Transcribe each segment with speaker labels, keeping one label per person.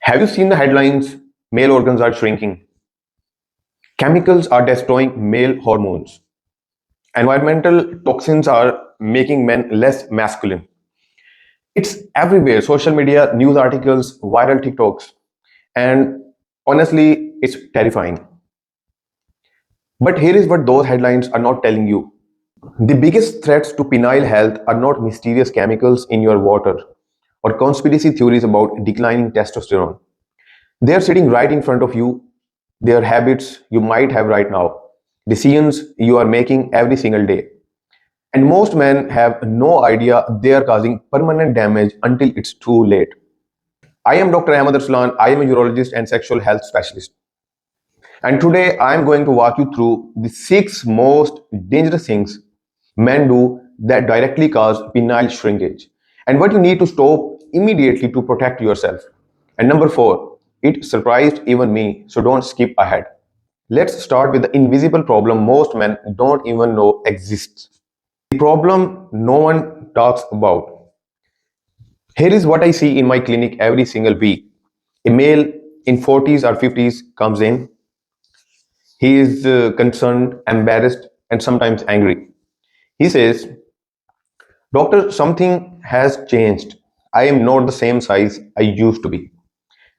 Speaker 1: Have you seen the headlines? Male organs are shrinking. Chemicals are destroying male hormones. Environmental toxins are making men less masculine. It's everywhere, social media, news articles, viral TikToks. And honestly, it's terrifying. But here is what those headlines are not telling you. The biggest threats to penile health are not mysterious chemicals in your water or conspiracy theories about declining testosterone. They are sitting right in front of you. They are habits you might have right now, decisions you are making every single day. And most men have no idea they are causing permanent damage until it's too late. I am Dr. Ahmed Arslan. I am a urologist and sexual health specialist. And today I am going to walk you through the 6 most dangerous things men do that directly cause penile shrinkage and what you need to stop immediately to protect yourself. And number 4, it surprised even me, so don't skip ahead. Let's start with the invisible problem most men don't even know exists. The problem no one talks about. Here is what I see in my clinic every single week. A male in 40s or 50s comes in. He is concerned, embarrassed, and sometimes angry. He says, Doctor, something has changed. I am not the same size I used to be.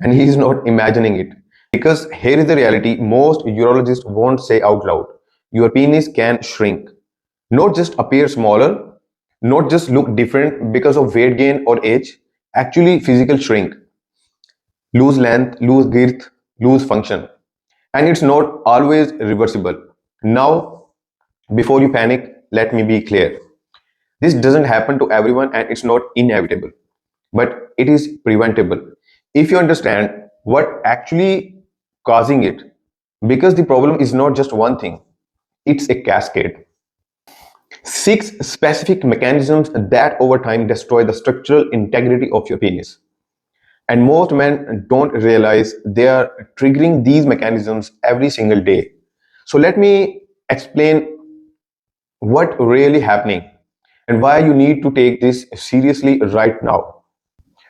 Speaker 1: And he is not imagining it. Because here is the reality most urologists won't say out loud. Your penis can shrink. Not just appear smaller, not just look different because of weight gain or age, actually physical shrink. Lose length, lose girth, lose function. And it's not always reversible. Now, before you panic, let me be clear. This doesn't happen to everyone and it's not inevitable, but it is preventable if you understand what actually causing it. Because the problem is not just one thing, it's a cascade. 6 specific mechanisms that over time destroy the structural integrity of your penis. And most men don't realize they are triggering these mechanisms every single day. So let me explain what really happening and why you need to take this seriously right now.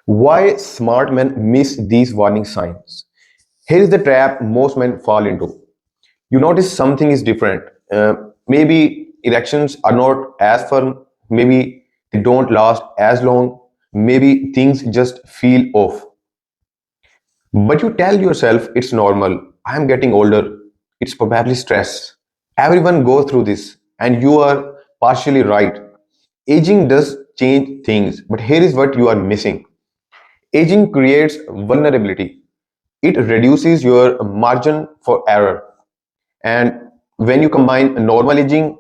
Speaker 1: Why smart men miss these warning signs. Here is the trap most men fall into. You notice something is different. Maybe erections are not as firm, maybe they don't last as long, maybe things just feel off. But you tell yourself it's normal, I'm getting older, it's probably stress. Everyone goes through this, and you are partially right. Aging does change things, but here is what you are missing. Aging creates vulnerability. It reduces your margin for error. And when you combine normal aging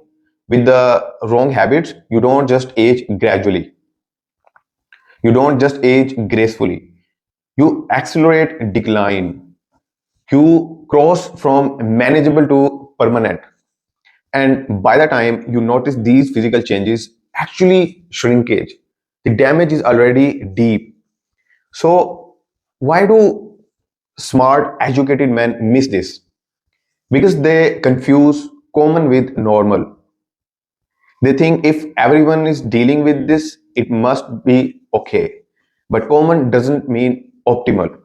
Speaker 1: with the wrong habits, you don't just age gradually. You don't just age gracefully. You accelerate decline. You cross from manageable to permanent. And by the time you notice these physical changes, actually shrinkage, the damage is already deep. So, why do smart, educated men miss this? Because they confuse common with normal. They think if everyone is dealing with this, it must be okay. But common doesn't mean optimal.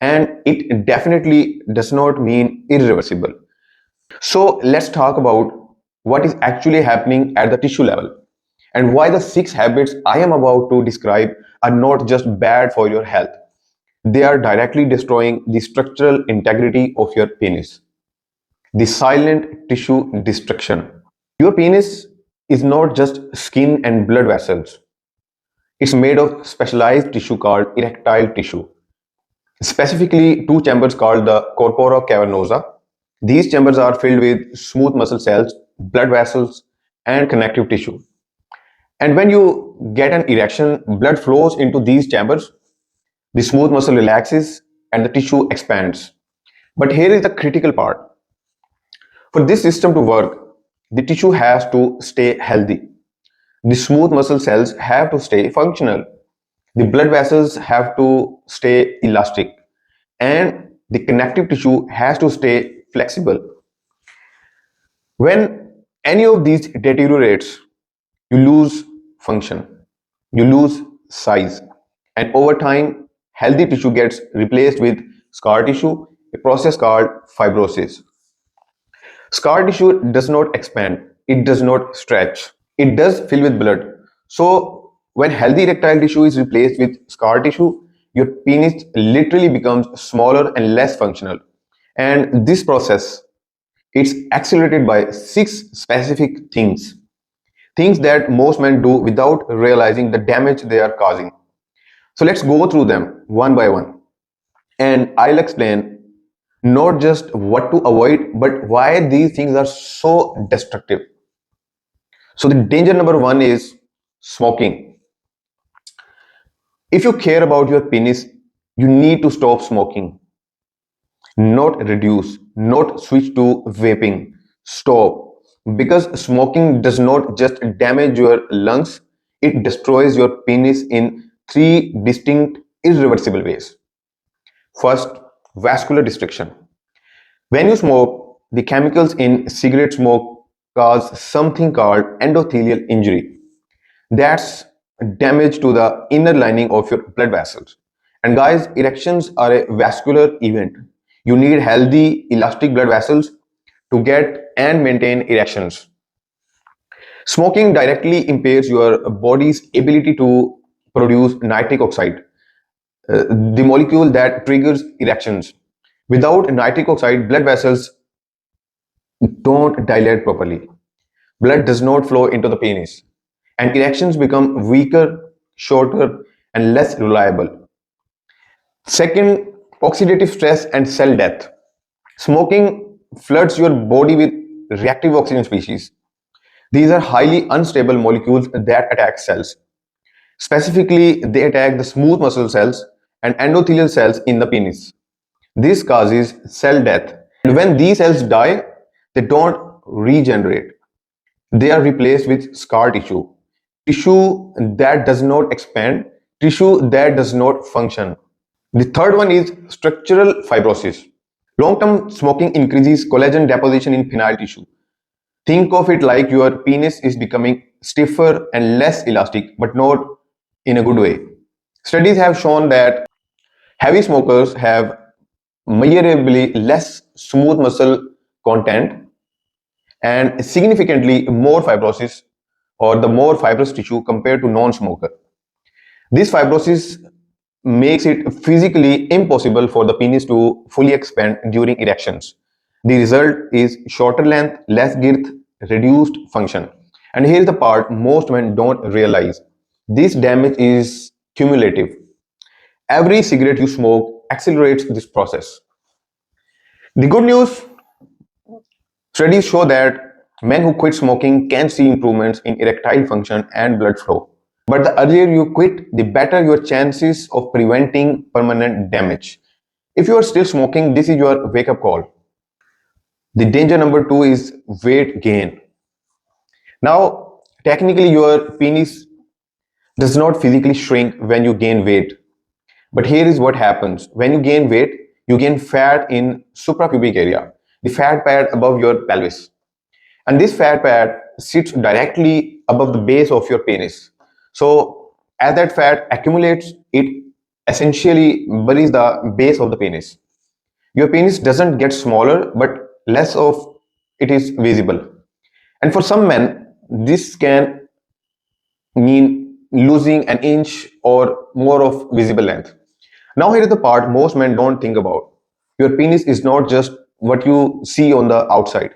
Speaker 1: And it definitely does not mean irreversible. So let's talk about what is actually happening at the tissue level and why the 6 habits I am about to describe are not just bad for your health. They are directly destroying the structural integrity of your penis. The silent tissue destruction. Your penis is not just skin and blood vessels. It's made of specialized tissue called erectile tissue. Specifically, 2 chambers called the corpora cavernosa. These chambers are filled with smooth muscle cells, blood vessels, and connective tissue. And when you get an erection, blood flows into these chambers, the smooth muscle relaxes, and the tissue expands. But here is the critical part. For this system to work, the tissue has to stay healthy. The smooth muscle cells have to stay functional. The blood vessels have to stay elastic. And the connective tissue has to stay flexible. When any of these deteriorates, you lose function, you lose size, and over time, healthy tissue gets replaced with scar tissue, a process called fibrosis. Scar tissue does not expand, it does not stretch, it does fill with blood. So, when healthy erectile tissue is replaced with scar tissue, your penis literally becomes smaller and less functional. And this process, it's accelerated by six specific things that most men do without realizing the damage they are causing. So let's go through them one by one. And I'll explain not just what to avoid, but why these things are so destructive. So the danger number one is smoking. If you care about your penis, you need to stop smoking, not reduce, not switch to vaping. Stop. Because smoking does not just damage your lungs, it destroys your penis in three distinct, irreversible ways. First, vascular destruction. When you smoke, the chemicals in cigarette smoke cause something called endothelial injury. That's damage to the inner lining of your blood vessels. And guys, erections are a vascular event. You need healthy, elastic blood vessels to get and maintain erections. Smoking directly impairs your body's ability to produce nitric oxide, the molecule that triggers erections. Without nitric oxide, blood vessels don't dilate properly. Blood does not flow into the penis, and erections become weaker, shorter, and less reliable. Second, oxidative stress and cell death. Smoking floods your body with reactive oxygen species. These are highly unstable molecules that attack cells. Specifically, they attack the smooth muscle cells and endothelial cells in the penis. This causes cell death. And when these cells die, they don't regenerate. They are replaced with scar tissue that does not expand, tissue that does not function. The third one is structural fibrosis. Long-term smoking increases collagen deposition in penile tissue. Think of it like your penis is becoming stiffer and less elastic, but not in a good way. Studies have shown that heavy smokers have measurably less smooth muscle content and significantly more fibrosis or the more fibrous tissue compared to non-smoker. This fibrosis makes it physically impossible for the penis to fully expand during erections. The result is shorter length, less girth, reduced function. And here's the part most men don't realize. This damage is cumulative. Every cigarette you smoke accelerates this process. The good news, studies show that men who quit smoking can see improvements in erectile function and blood flow. But the earlier you quit, the better your chances of preventing permanent damage. If you are still smoking, this is your wake-up call. The danger number two is weight gain. Now, technically, your penis does not physically shrink when you gain weight. But here is what happens. When you gain weight, you gain fat in suprapubic area, the fat pad above your pelvis. And this fat pad sits directly above the base of your penis. So as that fat accumulates, it essentially buries the base of the penis. Your penis doesn't get smaller, but less of it is visible. And for some men, this can mean losing an inch or more of visible length. Now here is the part most men don't think about. Your penis is not just what you see on the outside.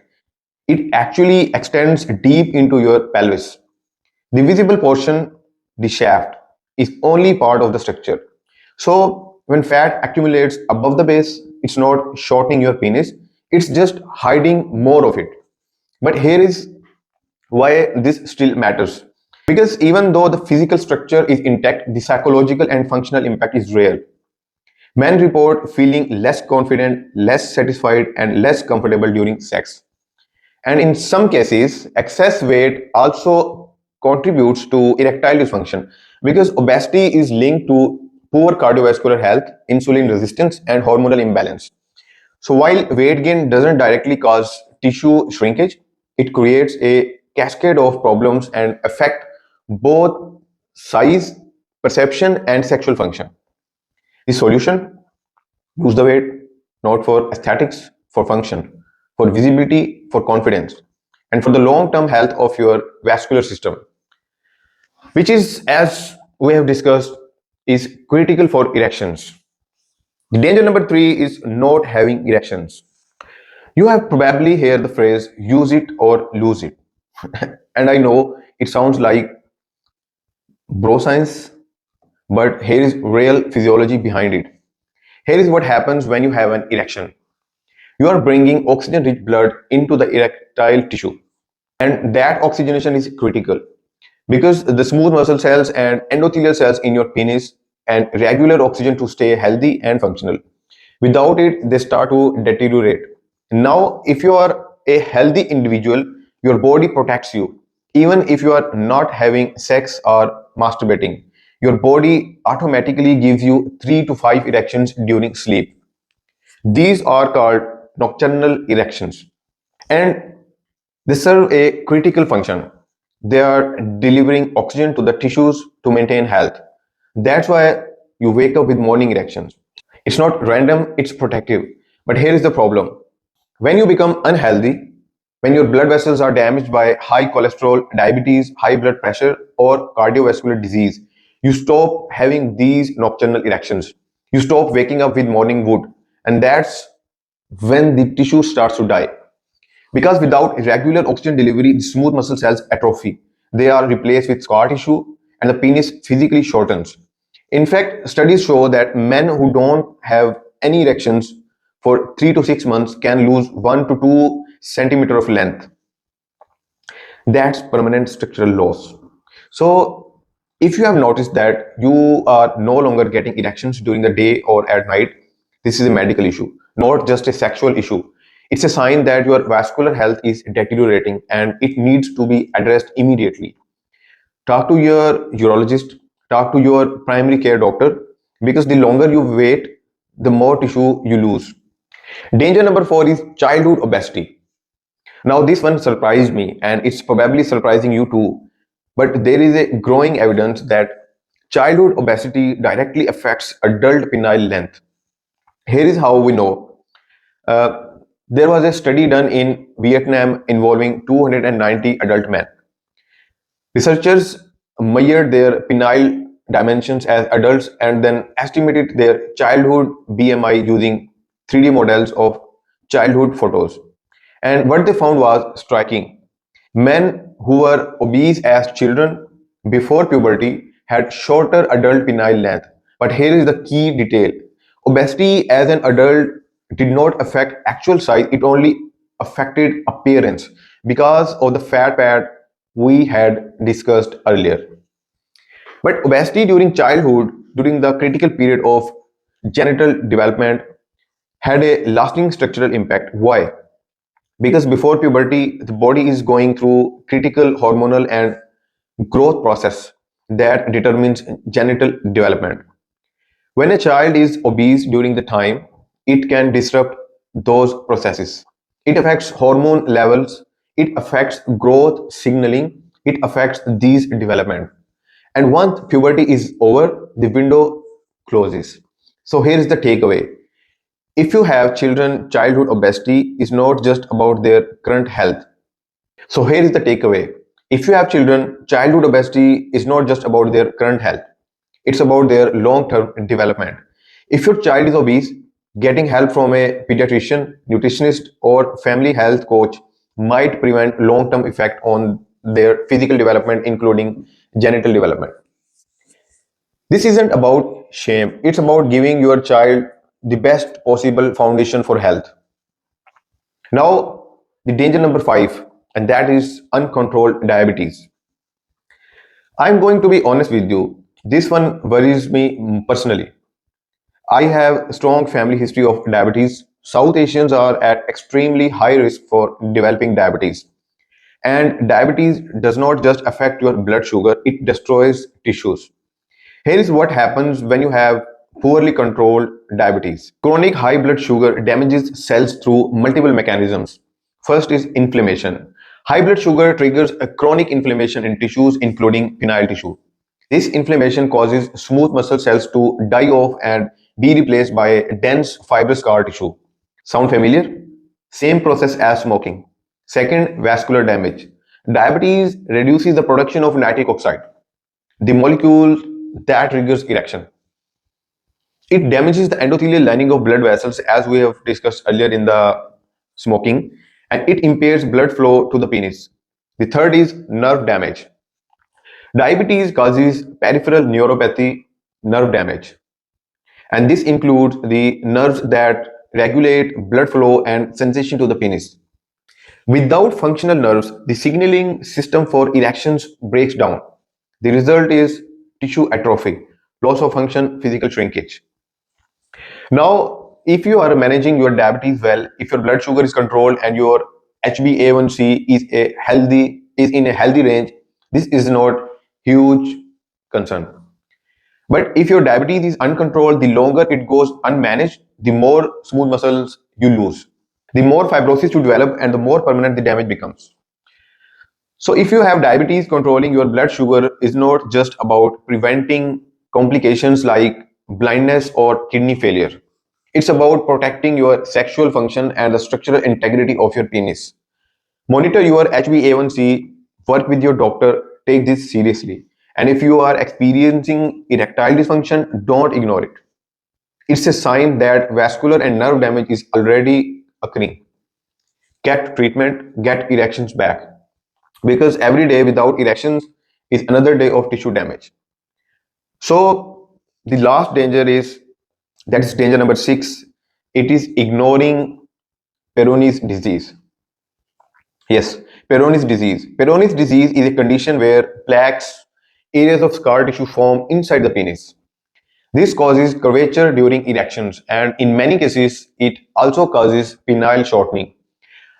Speaker 1: It actually extends deep into your pelvis. The visible portion, the shaft, is only part of the structure. So when fat accumulates above the base, it's not shortening your penis, it's just hiding more of it. But here is why this still matters. Because even though the physical structure is intact, the psychological and functional impact is rare. Men report feeling less confident, less satisfied, and less comfortable during sex. And in some cases, excess weight also contributes to erectile dysfunction because obesity is linked to poor cardiovascular health, insulin resistance, and hormonal imbalance. So while weight gain doesn't directly cause tissue shrinkage, it creates a cascade of problems and affect both size, perception, and sexual function. The solution: lose the weight, not for aesthetics, for function, for visibility, for confidence, and for the long-term health of your vascular system, which is, as we have discussed, is critical for erections. The danger number three is not having erections. You have probably heard the phrase use it or lose it. And I know it sounds like bro science, but here is real physiology behind it. Here is what happens when you have an erection. You are bringing oxygen rich blood into the erectile tissue, and that oxygenation is critical because the smooth muscle cells and endothelial cells in your penis and regular oxygen to stay healthy and functional. Without it, they start to deteriorate. Now, if you are a healthy individual, your body protects you. Even if you are not having sex or masturbating, your body automatically gives you 3 to 5 erections during sleep. These are called nocturnal erections, and they serve a critical function. They are delivering oxygen to the tissues to maintain health. That's why you wake up with morning erections. It's not random, it's protective. But here is the problem. When you become unhealthy, when your blood vessels are damaged by high cholesterol, diabetes, high blood pressure, or cardiovascular disease, you stop having these nocturnal erections. You stop waking up with morning wood, and that's when the tissue starts to die. Because without regular oxygen delivery, the smooth muscle cells atrophy. They are replaced with scar tissue, and the penis physically shortens. In fact, studies show that men who don't have any erections for 3 to 6 months can lose 1 to 2 centimeters of length. That's permanent structural loss. So, if you have noticed that you are no longer getting erections during the day or at night, this is a medical issue, not just a sexual issue. It's a sign that your vascular health is deteriorating and it needs to be addressed immediately. Talk to your urologist, talk to your primary care doctor, because the longer you wait, the more tissue you lose. Danger number four is childhood obesity. Now, this one surprised me, and it's probably surprising you too. But there is a growing evidence that childhood obesity directly affects adult penile length. Here is how we know. Uh, there was a study done in Vietnam involving 290 adult men. Researchers measured their penile dimensions as adults and then estimated their childhood BMI using 3D models of childhood photos. And what they found was striking. Men who were obese as children before puberty had shorter adult penile length. But here is the key detail. Obesity as an adult did not affect actual size, it only affected appearance because of the fat pad we had discussed earlier. But obesity during childhood, during the critical period of genital development, had a lasting structural impact. Why? Because before puberty, the body is going through critical hormonal and growth process that determines genital development. When a child is obese during the time, it can disrupt those processes. It affects hormone levels, it affects growth signaling, it affects these development. And once puberty is over, the window closes. So here is the takeaway. If you have children, childhood obesity is not just about their current health. So here is the takeaway. If you have children, childhood obesity is not just about their current health. It's about their long-term development. If your child is obese, getting help from a pediatrician, nutritionist, or family health coach might prevent long-term effect on their physical development, including genital development. This isn't about shame. It's about giving your child the best possible foundation for health. Now, the danger number five, and that is uncontrolled diabetes. I'm going to be honest with you. This one worries me personally. I have a strong family history of diabetes. South Asians are at extremely high risk for developing diabetes. And diabetes does not just affect your blood sugar, it destroys tissues. Here is what happens when you have poorly controlled diabetes. Chronic high blood sugar damages cells through multiple mechanisms. First is inflammation. High blood sugar triggers a chronic inflammation in tissues, including penile tissue. This inflammation causes smooth muscle cells to die off and be replaced by dense fibrous scar tissue. Sound familiar? Same process as smoking. Second, vascular damage. Diabetes reduces the production of nitric oxide, the molecule that triggers erection. It damages the endothelial lining of blood vessels, as we have discussed earlier in the smoking, and it impairs blood flow to the penis. The third is nerve damage. Diabetes causes peripheral neuropathy, nerve damage, and this includes the nerves that regulate blood flow and sensation to the penis. Without functional nerves, the signaling system for erections breaks down. The result is tissue atrophy, loss of function, physical shrinkage. Now, if you are managing your diabetes well, if your blood sugar is controlled and your HbA1c is in a healthy range, this is not huge concern. But if your diabetes is uncontrolled, the longer it goes unmanaged, the more smooth muscles you lose, the more fibrosis you develop, and the more permanent the damage becomes. So if you have diabetes, controlling your blood sugar is not just about preventing complications like blindness or kidney failure. It's about protecting your sexual function and the structural integrity of your penis. Monitor your HbA1c, work with your doctor, take this seriously. And if you are experiencing erectile dysfunction, don't ignore it. It's a sign that vascular and nerve damage is already occurring. Get treatment, get erections back. Because every day without erections is another day of tissue damage. So the last danger is, that is danger number 6, it is ignoring Peyronie's disease. Yes, Peyronie's disease. Peyronie's disease is a condition where plaques, areas of scar tissue form inside the penis. This causes curvature during erections, and in many cases, it also causes penile shortening.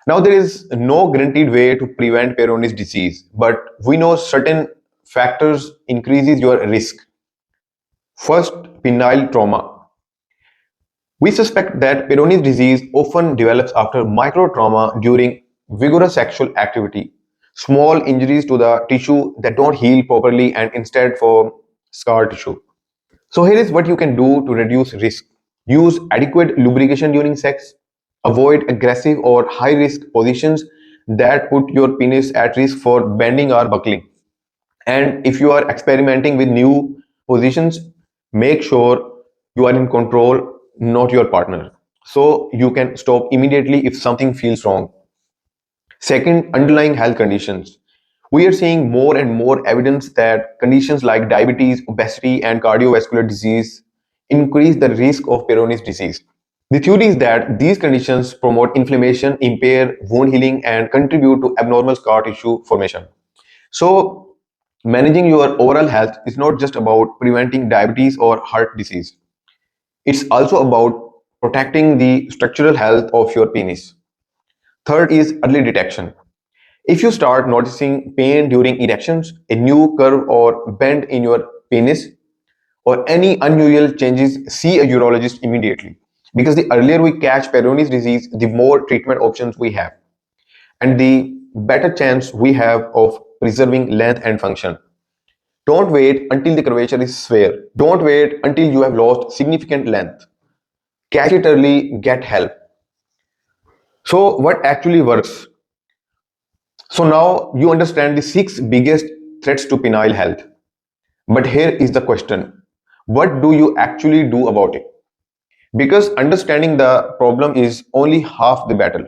Speaker 1: Now, there is no guaranteed way to prevent Peyronie's disease, but we know certain factors increases your risk. First, penile trauma. We suspect that Peyronie's disease often develops after microtrauma during vigorous sexual activity, small injuries to the tissue that don't heal properly and instead form scar tissue. So here is what you can do to reduce risk. Use adequate lubrication during sex. Avoid aggressive or high risk positions that put your penis at risk for bending or buckling. And if you are experimenting with new positions, make sure you are in control, not your partner. So you can stop immediately if something feels wrong. Second, underlying health conditions. We are seeing more and more evidence that conditions like diabetes, obesity, and cardiovascular disease increase the risk of Peyronie's disease. The theory is that these conditions promote inflammation, impair wound healing, and contribute to abnormal scar tissue formation. So, managing your overall health is not just about preventing diabetes or heart disease. It's also about protecting the structural health of your penis. Third is early detection. If you start noticing pain during erections, a new curve or bend in your penis, or any unusual changes, see a urologist immediately. Because the earlier we catch Peyronie's disease, the more treatment options we have, and the better chance we have of preserving length and function. Don't wait until the curvature is severe. Don't wait until you have lost significant length. Catch it early, get help. So, what actually works? So, now you understand the 6 biggest threats to penile health. But here is the question: what do you actually do about it? Because understanding the problem is only half the battle.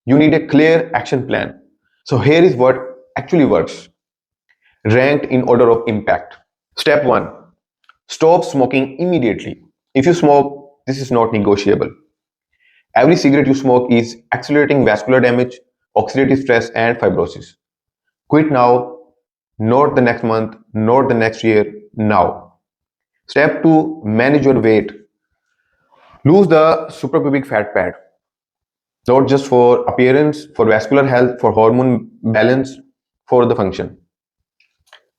Speaker 1: You need a clear action plan. So here is what actually works, ranked in order of impact. Step 1, stop smoking immediately. If you smoke, this is not negotiable. Every cigarette you smoke is accelerating vascular damage, oxidative stress, and fibrosis. Quit now, not the next month, not the next year, now. Step 2, manage your weight. Lose the suprapubic fat pad, not just for appearance, for vascular health, for hormone balance, for the function.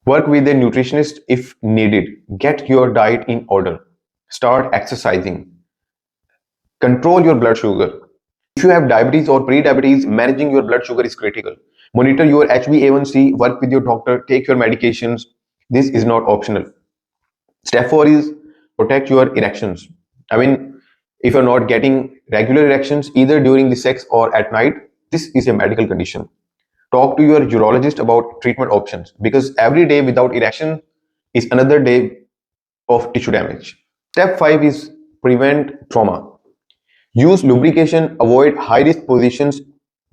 Speaker 1: Work with a nutritionist if needed. Get your diet in order. Start exercising. Control your blood sugar. If you have diabetes or pre-diabetes, managing your blood sugar is critical. Monitor your HbA1c, work with your doctor, take your medications. This is not optional. Step 4 is protect your erections. I mean, if you're not getting regular erections either during the sex or at night, this is a medical condition. Talk to your urologist about treatment options, because every day without erection is another day of tissue damage. Step 5 is prevent trauma. Use lubrication, avoid high risk positions,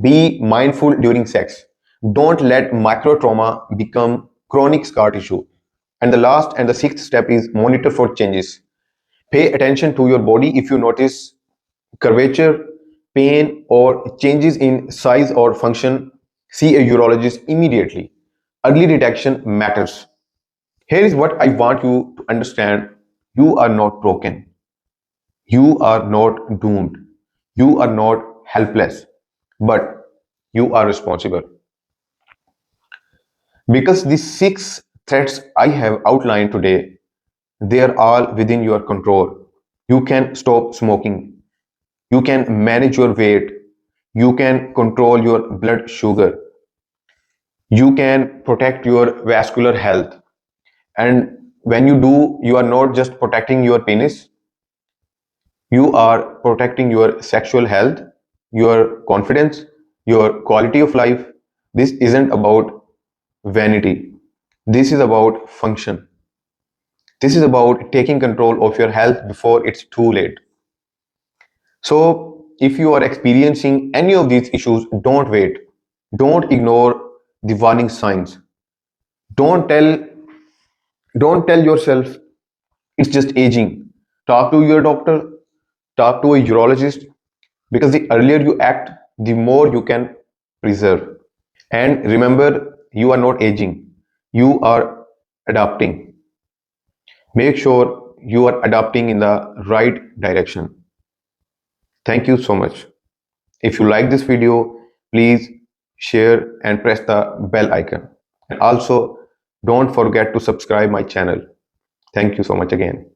Speaker 1: be mindful during sex. Don't let micro trauma become chronic scar tissue. And the last and the sixth step is monitor for changes. Pay attention to your body if you notice curvature, pain, or changes in size or function. See a urologist immediately. Early detection matters. Here is what I want you to understand: you are not broken, you are not doomed, you are not helpless, but you are responsible. Because these six threats I have outlined today, they are all within your control. You can stop smoking, you can manage your weight, you can control your blood sugar, you can protect your vascular health. And when you do, you are not just protecting your penis, you are protecting your sexual health, your confidence, your quality of life. This isn't about vanity, this is about function. This is about taking control of your health before it's too late. So, if you are experiencing any of these issues, don't wait. Don't ignore the warning signs. Don't tell don't tell yourself it's just aging. Talk to your doctor, talk to a urologist, because the earlier you act, the more you can preserve. And remember, you are not aging, you are adapting. Make sure you are adapting in the right direction. Thank you so much. If you like this video, please share and press the bell icon. And also, don't forget to subscribe my channel. Thank you so much again.